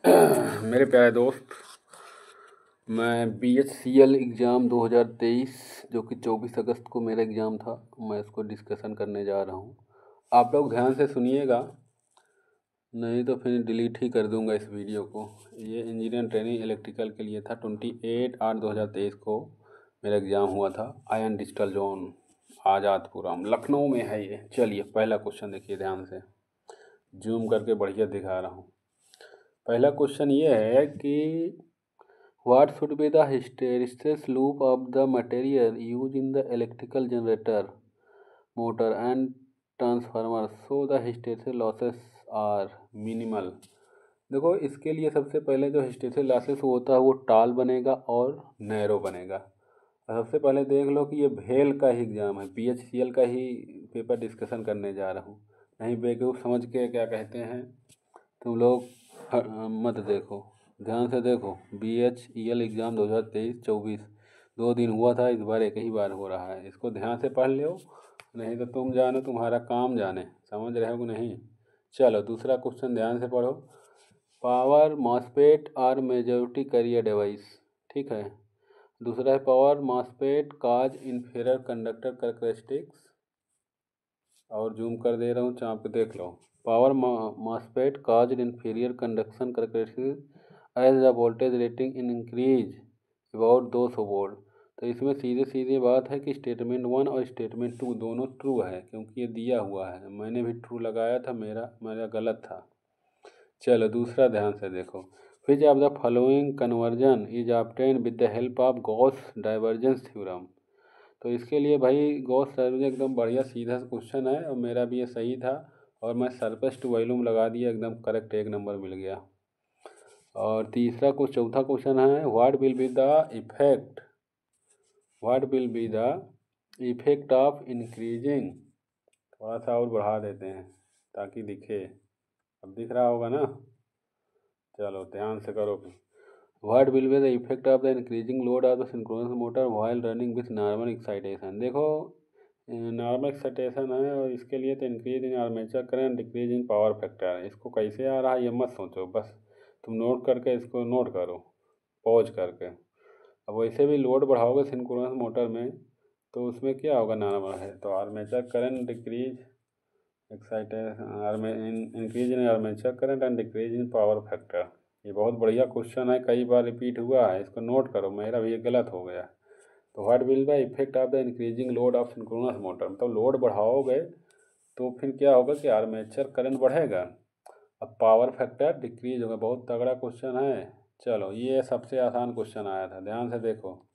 मेरे प्यारे दोस्त, मैं BHCL एग्ज़ाम 2023 जो कि 24 अगस्त को मेरा एग्ज़ाम था, मैं इसको डिस्कशन करने जा रहा हूँ। आप लोग ध्यान से सुनिएगा, नहीं तो फिर डिलीट ही कर दूंगा इस वीडियो को। ये इंजीनियर ट्रेनिंग इलेक्ट्रिकल के लिए था। 28/8/2023 को मेरा एग्ज़ाम हुआ था। आयन डिजिटल जोन, आज़ादपुरम, लखनऊ में है ये। चलिए पहला क्वेश्चन देखिए ध्यान से, जूम करके बढ़िया दिखा रहा हूँ। पहला क्वेश्चन ये है कि what should be the hysteresis loop of the material used in the electrical generator, motor and transformer so the hysteresis losses are minimal। देखो, इसके लिए सबसे पहले जो हिस्टेरिसिस लॉसेस होता है वो टाल बनेगा और नैरो बनेगा। सबसे पहले देख लो कि ये भेल का ही एग्ज़ाम है, BHCL का ही पेपर डिस्कशन करने जा रहा हूँ। नहीं बेवकूफ़ समझ के क्या कहते हैं तुम लोग मत देखो, ध्यान से देखो। BHEL एग्ज़ाम 2023-24 2 दिन हुआ था, इस बार एक ही बार हो रहा है। इसको ध्यान से पढ़ लो, नहीं तो तुम जानो तुम्हारा काम जाने। समझ रहे हो कि नहीं? चलो दूसरा क्वेश्चन ध्यान से पढ़ो। Power MOSFET are majority carrier device, ठीक है। दूसरा है power MOSFET cause inferior conductor characteristics, और जूम कर दे रहा हूँ, चाप के देख लो। Power MOSFET cause inferior conduction characteristics as the voltage rating in increase about 200 volt. तो इसमें सीधे सीधे बात है कि स्टेटमेंट 1 और स्टेटमेंट 2 दोनों ट्रू है, क्योंकि ये दिया हुआ है। मैंने भी ट्रू लगाया था, मेरा गलत था। चलो दूसरा ध्यान से देखो। विच of the following conversion is obtain with the help of Gauss divergence theorem. तो इसके लिए भाई गॉस डाइवर्जेंस एकदम बढ़िया सीधा क्वेश्चन है, और मेरा भी ये सही था, और मैं सरफेस टू वॉल्यूम लगा दिया, एकदम करेक्ट, 1 नंबर मिल गया। और चौथा क्वेश्चन है what will be the effect of increasing. थोड़ा सा और बढ़ा देते हैं ताकि दिखे। अब दिख रहा होगा ना? चलो ध्यान से करो। What will be the effect of the increasing load of the synchronous motor while running with normal excitation। देखो, नॉर्मल एक्साइटेशन है और इसके लिए तो increase in armature current, decrease in power factor. इसको कैसे आ रहा है ये मत सोचो, बस तुम नोट करके इसको नोट करो पॉज करके। अब वैसे भी लोड बढ़ाओगे सिंक्रोनस मोटर में तो उसमें क्या होगा, नॉर्मल है तो armature current decrease increase in armature current and decrease in power factor. ये बहुत बढ़िया क्वेश्चन है, कई बार रिपीट हुआ है, इसको नोट करो। मेरा भी ये गलत हो गया। तो what will the effect of the increasing load of synchronous motor, मतलब लोड बढ़ाओगे तो फिर क्या होगा कि आर्मेचर करंट बढ़ेगा, अब पावर फैक्टर डिक्रीज होगा। बहुत तगड़ा क्वेश्चन है। चलो ये सबसे आसान क्वेश्चन आया था, ध्यान से देखो।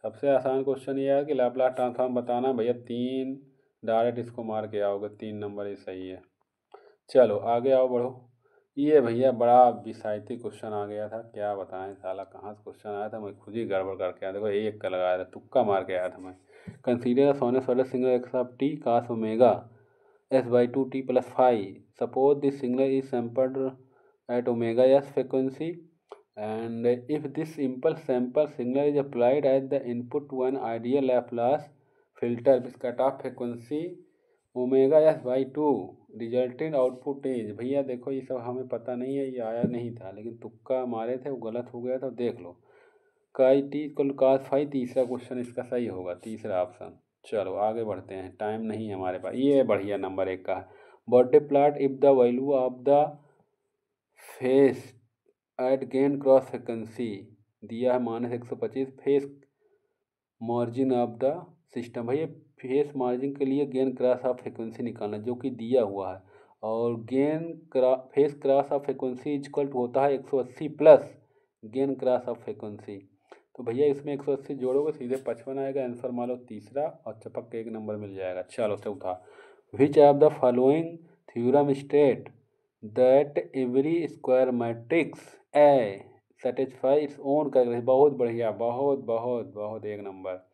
सबसे आसान क्वेश्चन ये है कि लैपलास ट्रांसफॉर्म बताना। भैया 3 डायरेक्ट इसको मार के आओगे, 3 नंबर ही सही है। चलो आगे आओ बढ़ो। ये भैया बड़ा विषायती क्वेश्चन आ गया था, क्या बताएं साला कहाँ से क्वेश्चन आया था, मैं खुद ही गड़बड़ करके आया। देखो एक का लगाया था, तुक्का मार के आया था मैं। कंसीडर सोने single x of T cos omega S/2 t + 5। Suppose this signal is sampled at omega S frequency, and if this impulse sample signal is applied as the input to an ideal Laplace filter with cutoff frequency omega S/2, resultant output is. भैया देखो ये सब हमें पता नहीं है, ये आया नहीं था, लेकिन तुक्का मारे थे, वो गलत हो गया था। देख लो काई टी इक्वल cos फाई, तीसरा क्वेश्चन इसका सही होगा, तीसरा ऑप्शन। चलो आगे बढ़ते हैं, टाइम नहीं है हमारे पास। ये बढ़िया नंबर 1 का है। Birthday plot if the value of the face at gain cross frequency दिया है -125, face margin of the system. भैया फेस मार्जिन के लिए गेन क्रॉस ऑफ फ्रिक्वेंसी निकालना, जो कि दिया हुआ है। और phase crossover frequency equal to होता है 180 plus gain crossover frequency. तो भैया इसमें 180 जोड़ोगे सीधे 55 आएगा, आंसर मान लो तीसरा, और चपक के 1 नंबर मिल जाएगा। चलो चौथा, विच of the following theorem state that every square matrix A satisfy its own characteristic. बहुत बढ़िया, बहुत बहुत बहुत 1 नंबर।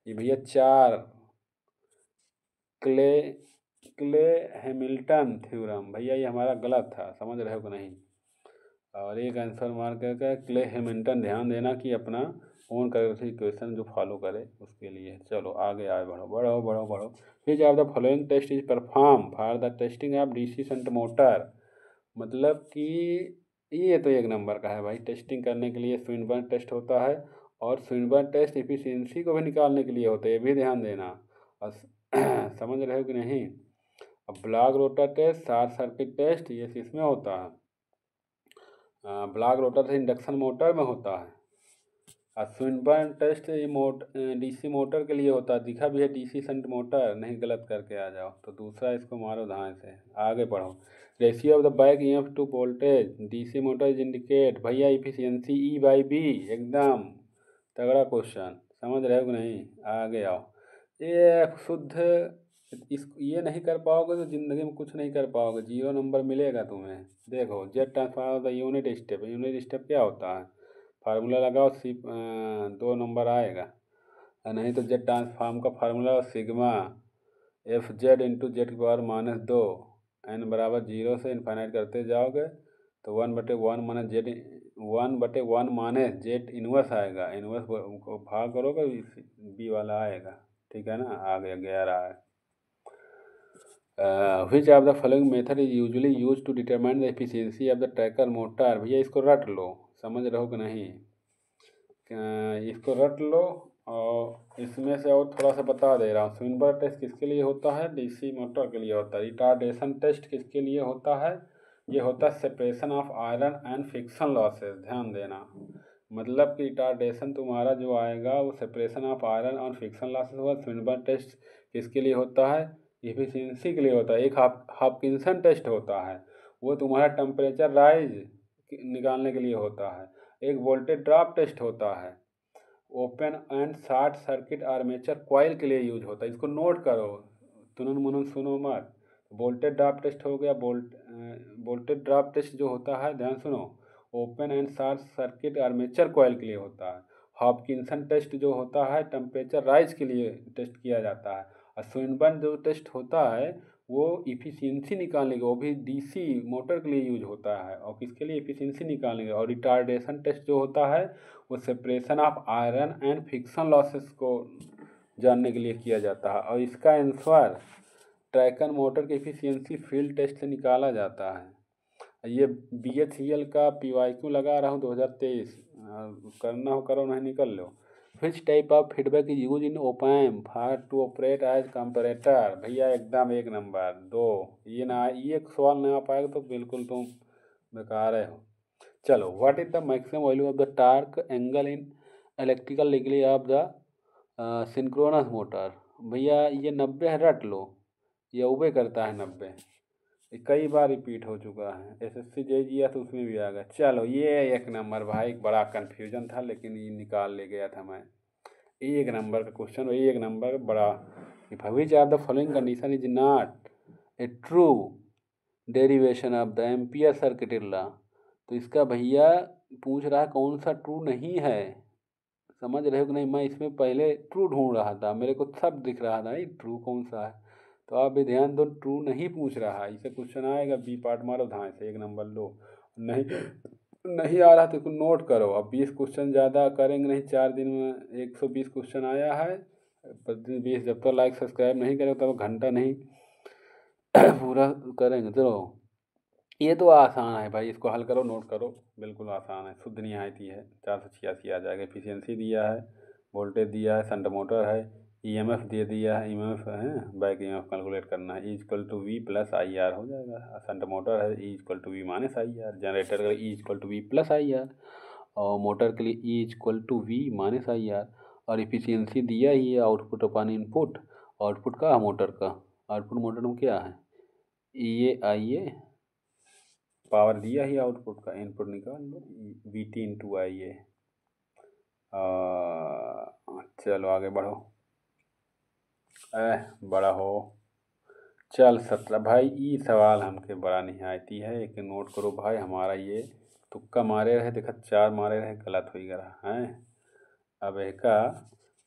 ये भैया 4 क्ले हैमिल्टन थ्योरम। भैया ये हमारा गलत था, समझ रहे हो कि नहीं? और एक आंसर मार करके क्ले हैमिल्टन, ध्यान देना कि अपना ओन कैरेक्टरिस्टिक इक्वेशन जो फॉलो करे उसके लिए। चलो आगे आए, बढ़ो बढ़ो बढ़ो बढ़ो। Which of the following test is perform for the testing of DC shunt motor. मतलब कि ये तो एक नंबर का है भाई। टेस्टिंग करने के लिए स्विनबर्न टेस्ट होता है, और स्विनबर्न टेस्ट एफिशिएंसी को भी निकालने के लिए होता है, ये भी ध्यान देना। और समझ रहे हो कि नहीं। अब block rotor test, short circuit test, ये किसमें होता है? ब्लॉक रोटर से इंडक्शन मोटर में होता है। और स्विनबर्न टेस्ट ये डीसी मोटर के लिए होता है। दिखा भी है डीसी शंट मोटर, नहीं गलत करके आ जाओ। तो दूसरा इसको मारो धाए से, आगे बढ़ो। Ratio of the back EMF to voltage DC motor is indicate, भैया इफिशियंसी E/B, एकदम तगड़ा क्वेश्चन। समझ रहे हो कि नहीं? आगे आओ। ये शुद्ध ये नहीं कर पाओगे तो ज़िंदगी में कुछ नहीं कर पाओगे, 0 नंबर मिलेगा तुम्हें। देखो, जेट ट्रांसफार्मर का यूनिट स्टेप क्या होता है? फार्मूला लगाओ, 2 नंबर आएगा। नहीं तो जेट ट्रांसफार्म का formula sigma FZ into Z⁻², n बराबर 0 से इन्फाइनाइट करते जाओगे तो 1/1 माने जेट इनवर्स आएगा। इनवर्स को भाग करोगे बी वाला आएगा, ठीक है ना। आगे 11 है। Which of the following method is usually use to determine the efficiency of the tracker motor? भैया इसको रट लो, समझ रहे हो कि नहीं? इसको रट लो, और इसमें से और थोड़ा सा बता दे रहा हूँ। स्विनबर्न टेस्ट किसके लिए होता है? डीसी मोटर के लिए होता है। रिटार्डेशन टेस्ट किसके लिए होता है? ये होता है separation of iron and friction losses. ध्यान देना, मतलब कि रिटार्डेशन तुम्हारा जो आएगा वो सेपरेशन ऑफ आयरन और फ्रिक्शन लॉसेस होगा। स्विनबर्न टेस्ट किसके लिए होता है? एफिशिएंसी के लिए होता है। एक हॉपकिंसन टेस्ट होता है, वो तुम्हारा टेम्परेचर राइज निकालने के लिए होता है। एक वोल्टेज ड्रॉप टेस्ट होता है, open and short circuit armature coil के लिए यूज होता है। इसको नोट करो, तुनन मुनन सुनो मत। वोल्टेज ड्रॉप टेस्ट हो गया। वोल्टेज ड्रॉप टेस्ट जो होता है, ध्यान सुनो, open and short circuit armature coil के लिए होता है। हॉपकिंसन टेस्ट जो होता है टेम्परेचर राइज के लिए टेस्ट किया जाता है। और स्विनबर्न जो टेस्ट होता है वो इफिशियंसी निकालने के, वो भी डीसी मोटर के लिए यूज होता है। और किसके लिए? इफिशियंसी निकालने के। और रिटार्डेशन टेस्ट जो होता है वो separation of iron and friction losses को जानने के लिए किया जाता है। और इसका आंसर ट्रैकर मोटर की इफिशियंसी फील्ड टेस्ट से निकाला जाता है। ये BHEL का PYQ लगा रहा हूँ 2023, करना हो करो, नहीं निकल लो। Which type of feedback is use in op-amp for to operate as comparator? भैया एकदम एक नंबर 2। ये ना, ये एक सवाल नहीं आ पाएगा तो बिल्कुल तुम बेकार हो। चलो, what is the maximum value of the torque angle in electrical legally of the synchronous motor? भैया ये 90 है, रट लो, ये उबे करता है 90। कई बार रिपीट हो चुका है, SSC JEE तो उसमें भी आ गया। चलो, ये एक नंबर भाई, बड़ा कन्फ्यूजन था लेकिन ये निकाल ले गया था मैं। एक नंबर का क्वेश्चन, एक नंबर बड़ा। Which are the following condition is not a true derivation of the ampere circuit law? तो इसका भैया पूछ रहा है कौन सा ट्रू नहीं है। समझ रहे हो कि नहीं? मैं इसमें पहले ट्रू ढूंढ रहा था, मेरे को सब दिख रहा था नहीं ट्रू कौन सा है। तो आप भी ध्यान दो, ट्रू नहीं पूछ रहा है। इसे क्वेश्चन आएगा, बी पार्ट मारो धाए से, एक नंबर लो। नहीं नहीं आ रहा तो इसको नोट करो। अब 20 क्वेश्चन ज़्यादा करेंगे नहीं, 4 दिन में 120 क्वेश्चन आया है प्रतिदिन 20। जब तक लाइक सब्सक्राइब नहीं करें तब घंटा नहीं पूरा करेंगे। चलो, ये तो आसान है भाई, इसको हल करो, नोट करो, बिल्कुल आसान है। शुद्ध निहायती है, 486 आ जाएगा। एफिशिएंसी दिया है, वोल्टेज दिया है, शंट मोटर है, EMF दे दिया है, EMF है, बैक EMF कैलकुलेट करना है। E=V + IR हो जाएगा। शंट मोटर है, E=V - IR। जनरेटर का E=V + IR। और मोटर के लिए E=V - IR। और एफिशिएंसी दिया ही है, आउटपुट अपन इनपुट। आउटपुट का मोटर का, आउटपुट मोटर में क्या है? IA पावर दिया ही आउटपुट का, इनपुट निकाल लो, VT × IA। चलो आगे बढ़ो, बड़ा हो। चल 17 भाई, ये सवाल हमके बड़ा निहायती है, एक नोट करो भाई। हमारा ये तुक्का मारे रहे, देखा 4 मारे रहे, गलत हो गया है। अब एका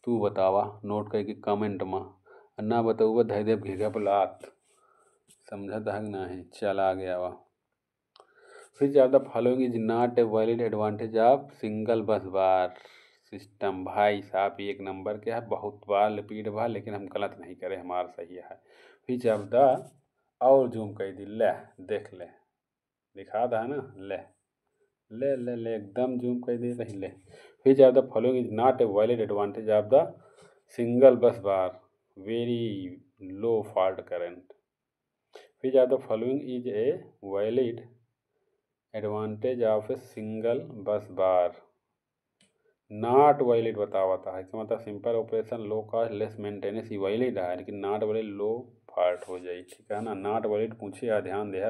तू बतावा, नोट करके कमेंट में, ना बताऊँ धै देव घिघा बुलात। समझत है कि नहीं? चल आ गया वा। विच of the following is not a valid advantage of single bus bar system? भाई साहब एक नंबर के है, बहुत बार रिपीट बा, लेकिन हम गलत नहीं करे, हमारा सही है। विच ऑफ द, और जूम कर दी, ले देख ले, दिखा दा है ना, ले ले ले ले एकदम जूम कर दे रही ले। Which are the following is not a valid advantage of the single bus bar very low fault current. Which are the following is a valid advantage of a single bus bar not valid बतावा था, इसका मतलब simple operation low cost less maintenance ही valid है, लेकिन not valid low fault हो जाए, ठीक है ना। नॉट वैलिड पूछे ध्यान दे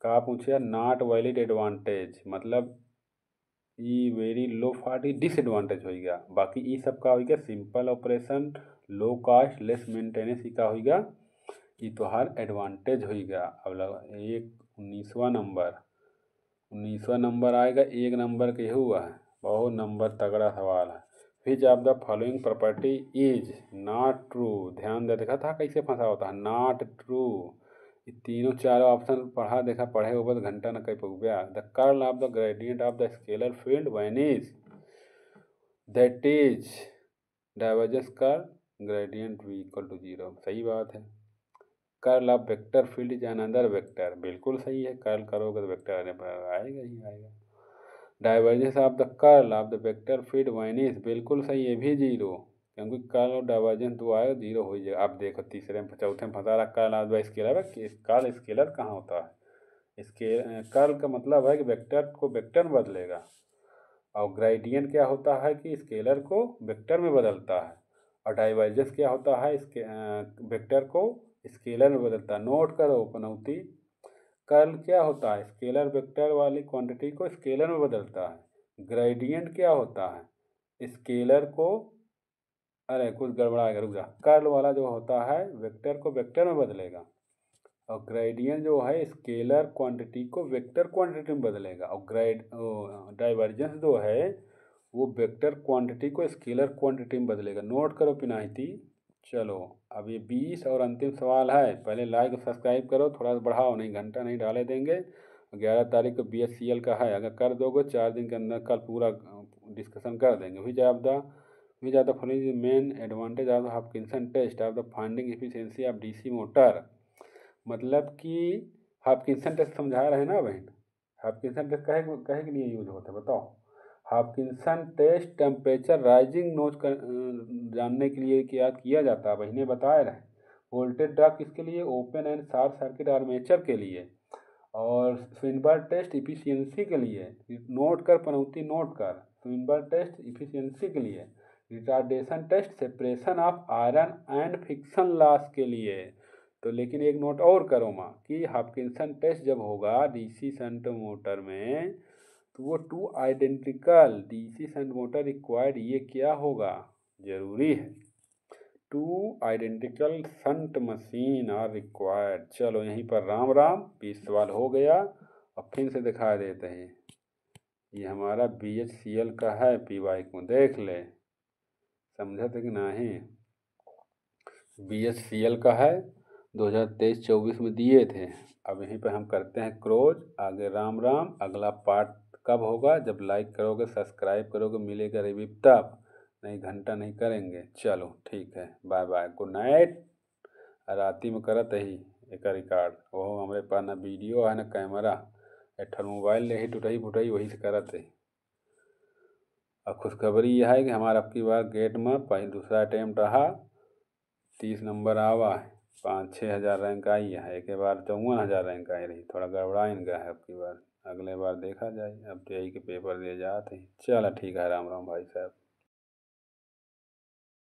का पूछे नॉट वैलिड एडवांटेज मतलब ई वेरी लो फॉल्ट ही डिसएडवांटेज हो गया, बाकी ये सब का होगा simple operation low cost less maintenance ही का होगा ये तो हर एडवांटेज होगा। अब लगा एक 19वां नंबर आएगा, एक नंबर के हुआ है, बहुत नंबर तगड़ा सवाल है। Which of the following property is not true, ध्यान दे देखा था कैसे फंसा होता है नॉट ट्रू। ये तीनों चारों ऑप्शन पढ़ा देखा, पढ़े ऊपर घंटा न कहीं पहुँच गया। The curl of the gradient of the scalar field vanishes that is divergence curl gradient v equal to 0, सही बात है। Curl of vector field is another vector, बिल्कुल सही है, कर्ल करोगे तो वेक्टर आएगा ही आएगा। Divergence of the curl of the vector field vanishes, बिल्कुल सही है, भी 0, क्योंकि कर्ल और डाइवर्जेंस दो आएगा 0 हो जाएगा। अब देखो तीसरे में चौथे में फंसा रहा curl of the scalar, curl scalar कहाँ होता है, इसके कर्ल का मतलब है कि वेक्टर को वेक्टर में बदलेगा, और ग्रेडियंट क्या होता है कि स्केलर को वेक्टर में बदलता है, और डाइवर्जेंस क्या होता है इसके वेक्टर को स्केलर में बदलता है। नोट करो पनौती, कर्ल क्या होता है स्केलर वेक्टर वाली क्वांटिटी को स्केलर में बदलता है, ग्रेडियंट क्या होता है स्केलर को, अरे कुछ गड़बड़ा गया रुक जा, कर्ल वाला जो होता है वेक्टर को वेक्टर में बदलेगा, और ग्रेडियंट जो है स्केलर क्वांटिटी को वेक्टर क्वांटिटी में बदलेगा, और डाइवर्जेंस जो है वो वेक्टर क्वांटिटी को स्केलर क्वांटिटी में बदलेगा। नोट करो पिनाहिती। चलो अब ये 20 और अंतिम सवाल है, पहले लाइक और सब्सक्राइब करो, थोड़ा सा बढ़ाओ, नहीं घंटा नहीं डाले देंगे। 11 तारीख को BHCL का है, अगर कर दोगे 4 दिन के अंदर कल पूरा डिस्कशन कर देंगे। Which of the following main advantage of Hopkinson test of the finding efficiency of DC motor, मतलब कि हॉपकिंसन टेस्ट समझा रहे हैं ना बहन। हॉपकिंसन टेस्ट कहे के लिए यूज होता है बताओ। हॉपकिंसन टेस्ट टेम्परेचर राइजिंग नोच कर जानने के लिए क्या किया जाता है, बहने बताए रहे। वोल्टेज ड्रॉप किसके लिए, open and short circuit armature के लिए, और स्विनबर्ग टेस्ट इफिशियंसी के लिए। नोट कर पनौती, नोट कर, स्विनबर्ग टेस्ट इफिशियंसी के लिए, retardation test separation of iron and friction loss के लिए। तो लेकिन एक नोट और करो माँ कि हॉपकिंसन टेस्ट जब होगा DC शंट मोटर में तो वो 2 identical DC shunt motor required, ये क्या होगा जरूरी है, 2 identical shunt machine are required. चलो यहीं पर राम राम, 20 सवाल हो गया। और फिर से दिखा देते हैं, ये हमारा BHCL का है, PY को देख ले, समझा थे कि नहीं। BHCL का है, 2023-24 में दिए थे। अब यहीं पर हम करते हैं क्लोज, आगे राम राम। अगला पार्ट कब होगा, जब लाइक करोगे सब्सक्राइब करोगे मिलेगा रिव्यू तब, नहीं घंटा नहीं करेंगे। चलो ठीक है, बाय बाय, गुड नाइट। राती में करत ही एक रिकॉर्ड, वो हमारे पास ना वीडियो है ना कैमरा, एक मोबाइल ले ही टूटही फुटही वही से करत है। और खुशखबरी यह है कि हमारा अब की बार गेट में पहले दूसरा अटैम्प्ट रहा, 30 नंबर आवा है, 5-6 हज़ार रैंक आई है, एक बार 54,000 रैंक आई रही, थोड़ा गड़बड़ा इनका है अब की बार, अगले बार देखा जाए। अब तो यही के पेपर दिए जाते हैं। चलो ठीक है, राम राम भाई साहब।